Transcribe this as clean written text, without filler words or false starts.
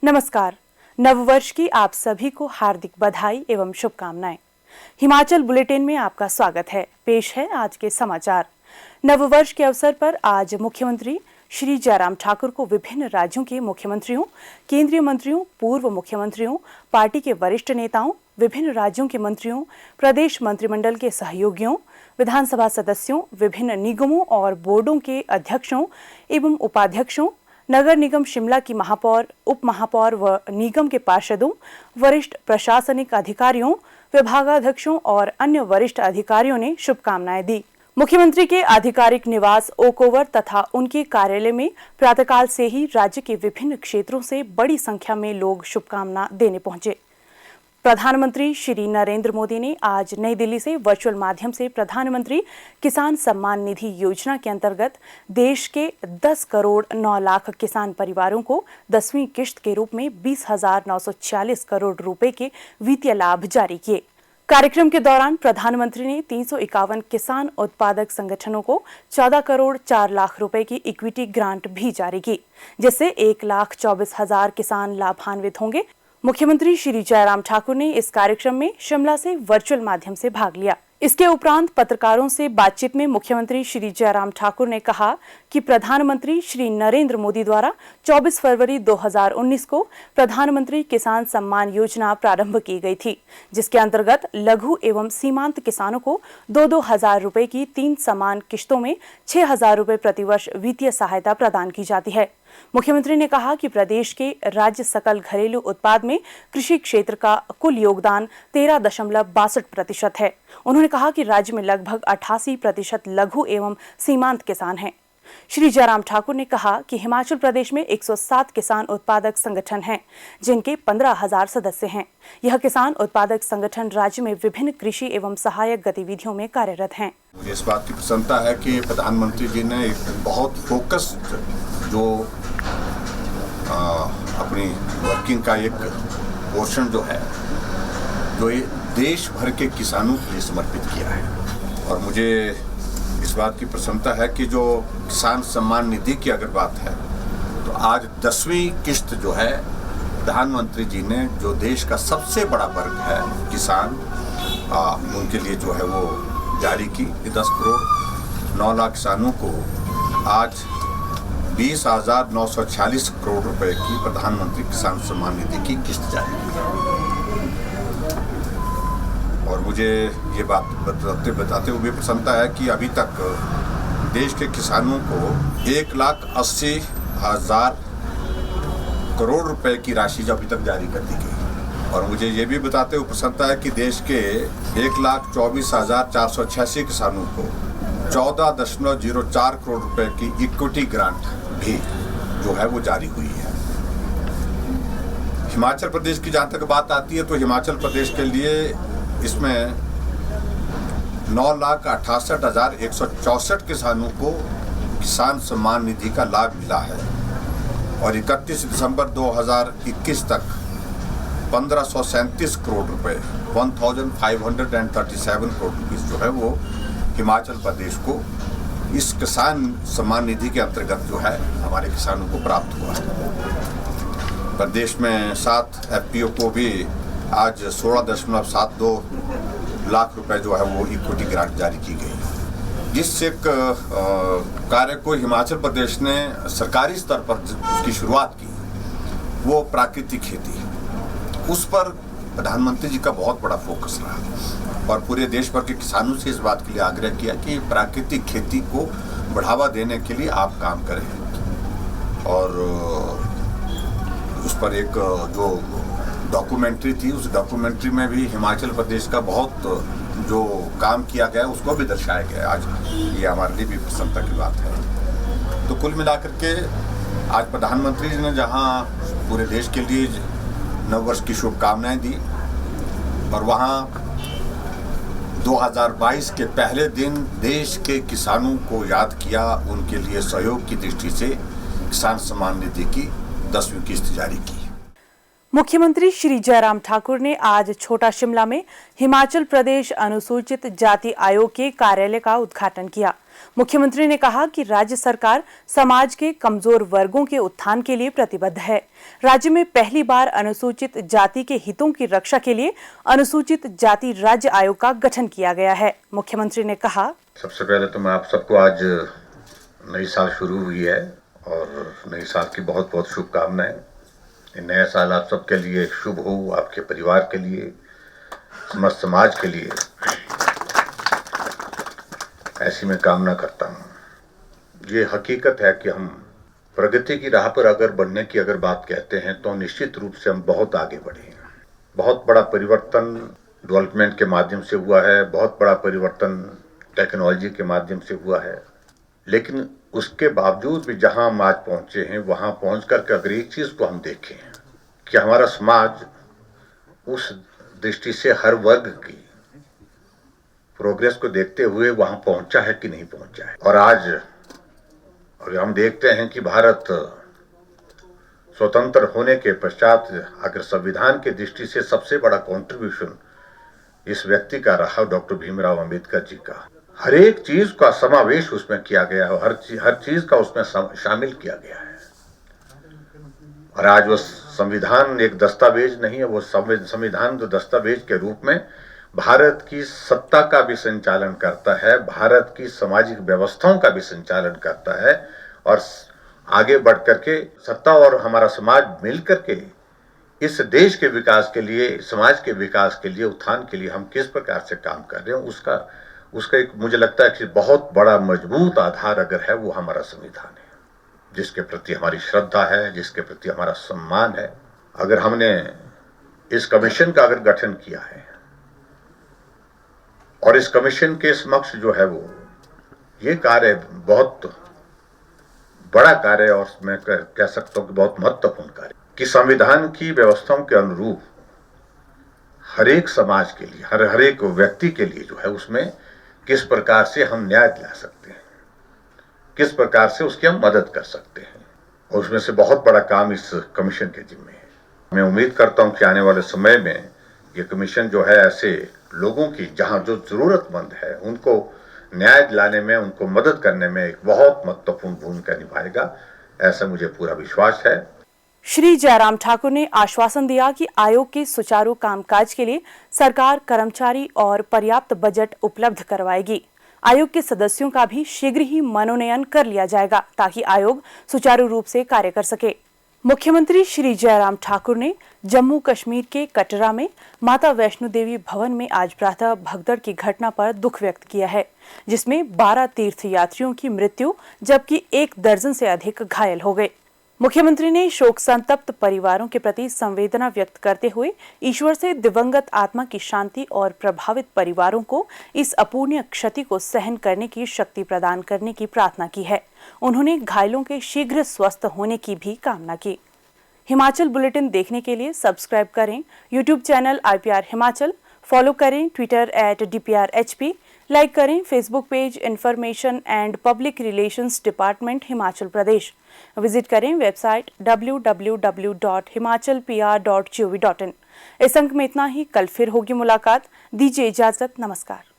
नमस्कार। नववर्ष की आप सभी को हार्दिक बधाई एवं शुभकामनाएं। हिमाचल बुलेटिन में आपका स्वागत है। पेश है आज के समाचार। नववर्ष के अवसर पर आज मुख्यमंत्री श्री जयराम ठाकुर को विभिन्न राज्यों के मुख्यमंत्रियों, केंद्रीय मंत्रियों, पूर्व मुख्यमंत्रियों, पार्टी के वरिष्ठ नेताओं, विभिन्न राज्यों के मंत्रियों, प्रदेश मंत्रिमंडल के सहयोगियों, विधानसभा सदस्यों, विभिन्न निगमों और बोर्डों के अध्यक्षों एवं उपाध्यक्षों, नगर निगम शिमला की महापौर, उप महापौर व निगम के पार्षदों, वरिष्ठ प्रशासनिक अधिकारियों, विभागाध्यक्षों और अन्य वरिष्ठ अधिकारियों ने शुभकामनाएं दी। मुख्यमंत्री के आधिकारिक निवास ओक ओवर तथा उनके कार्यालय में प्रातःकाल से ही राज्य के विभिन्न क्षेत्रों से बड़ी संख्या में लोग शुभकामना देने पहुंचे। प्रधानमंत्री श्री नरेंद्र मोदी ने आज नई दिल्ली से वर्चुअल माध्यम से प्रधानमंत्री किसान सम्मान निधि योजना के अंतर्गत देश के 10 करोड़ 9 लाख किसान परिवारों को 10वीं किश्त के रूप में 20,946 करोड़ रुपए के वित्तीय लाभ जारी किए। कार्यक्रम के दौरान प्रधानमंत्री ने 351 किसान उत्पादक संगठनों को 14 करोड़ 4 लाख रुपए की इक्विटी ग्रांट भी जारी की, जिससे 1,24,000 किसान लाभान्वित होंगे। मुख्यमंत्री श्री जयराम ठाकुर ने इस कार्यक्रम में शिमला से वर्चुअल माध्यम से भाग लिया। इसके उपरांत पत्रकारों से बातचीत में मुख्यमंत्री श्री जयराम ठाकुर ने कहा कि प्रधानमंत्री श्री नरेंद्र मोदी द्वारा 24 फरवरी 2019 को प्रधानमंत्री किसान सम्मान योजना प्रारंभ की गई थी, जिसके अंतर्गत लघु एवं सीमांत किसानों को 2-2 हजार रुपए की 3 समान किश्तों में 6,000 रुपए प्रतिवर्ष वित्तीय सहायता प्रदान की जाती है। मुख्यमंत्री ने कहा कि प्रदेश के राज्य सकल घरेलू उत्पाद में कृषि क्षेत्र का कुल योगदान 13.62% है। उन्होंने कहा कि राज्य में लगभग 88% लघु एवं सीमांत किसान हैं। श्री जयराम ठाकुर ने कहा कि हिमाचल प्रदेश में 107 किसान उत्पादक संगठन हैं, जिनके 15,000 सदस्य हैं। यह किसान उत्पादक संगठन राज्य में विभिन्न कृषि एवं सहायक गतिविधियों में कार्यरत हैं। मुझे इस बात की प्रसन्नता है कि प्रधानमंत्री जी ने एक बहुत फोकस्ड जो अपनी वर्किंग का एक पोर्शन जो है, जो ये देश भर के किसानों के लिए समर्पित किया है। और मुझे इस बात की प्रसन्नता है कि जो किसान सम्मान निधि की अगर बात है, तो आज 10वीं किश्त जो है प्रधानमंत्री जी ने, जो देश का सबसे बड़ा वर्ग है किसान, उनके लिए जो है वो जारी की। 10 करोड़ 9 लाख किसानों को आज 20,946 करोड़ रुपए की प्रधानमंत्री किसान सम्मान निधि की किस्त जारी की। और मुझे ये बात बताते हुए प्रसन्नता है कि अभी तक देश के किसानों को 1,80,000 करोड़ रुपए की राशि अभी तक जारी कर दी गई। और मुझे ये भी बताते हुए प्रसन्नता है कि देश के 1,24,486 किसानों को 14.04 करोड़ रुपए की इक्विटी ग्रांट भी जो है वो जारी हुई है। हिमाचल प्रदेश की जहाँ तक बात आती है, तो हिमाचल प्रदेश के लिए इसमें 9,68,164 किसानों को किसान सम्मान निधि का लाभ मिला है। और 31 दिसंबर 2021 तक 1,537 करोड़ रुपए 1,537 करोड़ रुपीस जो है वो हिमाचल प्रदेश को इस किसान सम्मान निधि के अंतर्गत जो है हमारे किसानों को प्राप्त हुआ। प्रदेश में 7 एफपीओ को भी आज 16.72 लाख रुपए जो है वो इक्विटी ग्रांट जारी की गई। जिस एक कार्य को हिमाचल प्रदेश ने सरकारी स्तर पर उसकी शुरुआत की, वो प्राकृतिक खेती, उस पर प्रधानमंत्री जी का बहुत बड़ा फोकस रहा और पूरे देश भर के किसानों से इस बात के लिए आग्रह किया कि प्राकृतिक खेती को बढ़ावा देने के लिए आप काम करें। और उस पर एक जो डॉक्यूमेंट्री थी, उस डॉक्यूमेंट्री में भी हिमाचल प्रदेश का बहुत जो काम किया गया उसको भी दर्शाया गया। आज ये हमारे लिए भी प्रसन्नता की बात है। तो कुल मिलाकर के आज प्रधानमंत्री जी ने जहाँ पूरे देश के लिए नववर्ष की शुभकामनाएं दी और वहाँ 2022 के पहले दिन देश के किसानों को याद किया, उनके लिए सहयोग की दृष्टि से किसान सम्मान निधि की 10वीं किस्त जारी की। मुख्यमंत्री श्री जयराम ठाकुर ने आज छोटा शिमला में हिमाचल प्रदेश अनुसूचित जाति आयोग के कार्यालय का उद्घाटन किया। मुख्यमंत्री ने कहा कि राज्य सरकार समाज के कमजोर वर्गों के उत्थान के लिए प्रतिबद्ध है। राज्य में पहली बार अनुसूचित जाति के हितों की रक्षा के लिए अनुसूचित जाति राज्य आयोग का गठन किया गया है। मुख्यमंत्री ने कहा, सबसे पहले तो मैं आप सबको आज नई साल शुरू हुई है और नई साल की बहुत बहुत शुभकामनाएं। ये नया साल आप सबके लिए शुभ हो, आपके परिवार के लिए, समस्त समाज के लिए, ऐसी मैं कामना करता हूँ। ये हकीकत है कि हम प्रगति की राह पर अगर बढ़ने की अगर बात कहते हैं तो निश्चित रूप से हम बहुत आगे बढ़े हैं। बहुत बड़ा परिवर्तन डेवलपमेंट के माध्यम से हुआ है, बहुत बड़ा परिवर्तन टेक्नोलॉजी के माध्यम से हुआ है, लेकिन उसके बावजूद भी जहां हम आज पहुंचे हैं वहां पहुंच करके अगर एक चीज को हम देखें कि हमारा समाज उस दृष्टि से हर वर्ग की प्रोग्रेस को देखते हुए वहां पहुंचा है कि नहीं पहुंचा है। और आज अगर हम देखते हैं कि भारत स्वतंत्र होने के पश्चात अगर संविधान की दृष्टि से सबसे बड़ा कंट्रीब्यूशन इस व्यक्ति का रहा डॉक्टर भीमराव अंबेडकर जी का, हर एक चीज का समावेश उसमें किया गया है, हर चीज का उसमें शामिल किया गया है। और आज वो संविधान एक दस्तावेज नहीं है, वो संविधान तो दस्तावेज के रूप में भारत की सत्ता का भी संचालन करता है, भारत की सामाजिक व्यवस्थाओं का भी संचालन करता है। और आगे बढ़ करके सत्ता और हमारा समाज मिल करके इस देश के विकास के लिए, समाज के विकास के लिए, उत्थान के लिए हम किस प्रकार से काम कर रहे हैं, उसका एक मुझे लगता है कि बहुत बड़ा मजबूत आधार अगर है वो हमारा संविधान है, जिसके प्रति हमारी श्रद्धा है, जिसके प्रति हमारा सम्मान है। अगर हमने इस कमीशन का अगर गठन किया है और इस कमीशन के समक्ष जो है वो ये कार्य बहुत बड़ा कार्य और मैं कह सकता हूं कि बहुत महत्वपूर्ण कार्य कि संविधान की व्यवस्थाओं के अनुरूप हर एक समाज के लिए, हर एक व्यक्ति के लिए जो है उसमें किस प्रकार से हम न्याय दिला सकते हैं, किस प्रकार से उसकी हम मदद कर सकते हैं, और उसमें से बहुत बड़ा काम इस कमीशन के जिम्मे है। मैं उम्मीद करता हूं कि आने वाले समय में ये कमीशन जो है ऐसे लोगों की जहां जो जरूरतमंद है उनको न्याय दिलाने में, उनको मदद करने में एक बहुत महत्वपूर्ण भूमिका निभाएगा, ऐसा मुझे पूरा विश्वास है। श्री जयराम ठाकुर ने आश्वासन दिया कि आयोग के सुचारू कामकाज के लिए सरकार कर्मचारी और पर्याप्त बजट उपलब्ध करवाएगी। आयोग के सदस्यों का भी शीघ्र ही मनोनयन कर लिया जाएगा ताकि आयोग सुचारू रूप से कार्य कर सके। मुख्यमंत्री श्री जयराम ठाकुर ने जम्मू कश्मीर के कटरा में माता वैष्णो देवी भवन में आज प्रातः भगदड़ की घटना पर दुख व्यक्त किया है, जिसमें 12 तीर्थयात्रियों की मृत्यु जबकि 1 दर्जन से अधिक घायल हो गए। मुख्यमंत्री ने शोक संतप्त परिवारों के प्रति संवेदना व्यक्त करते हुए ईश्वर से दिवंगत आत्मा की शांति और प्रभावित परिवारों को इस अपूर्णीय क्षति को सहन करने की शक्ति प्रदान करने की प्रार्थना की है। उन्होंने घायलों के शीघ्र स्वस्थ होने की भी कामना की। हिमाचल बुलेटिन देखने के लिए सब्सक्राइब करें YouTube channel IPR Himachal, follow करें ट्विटर @DPRHP, लाइक करें Facebook page information and public relations department Himachal Pradesh, visit करें वेबसाइट www.himachalpr.gov.in। इस अंक में इतना ही, कल फिर होगी मुलाकात। दीजिए इजाजत, नमस्कार।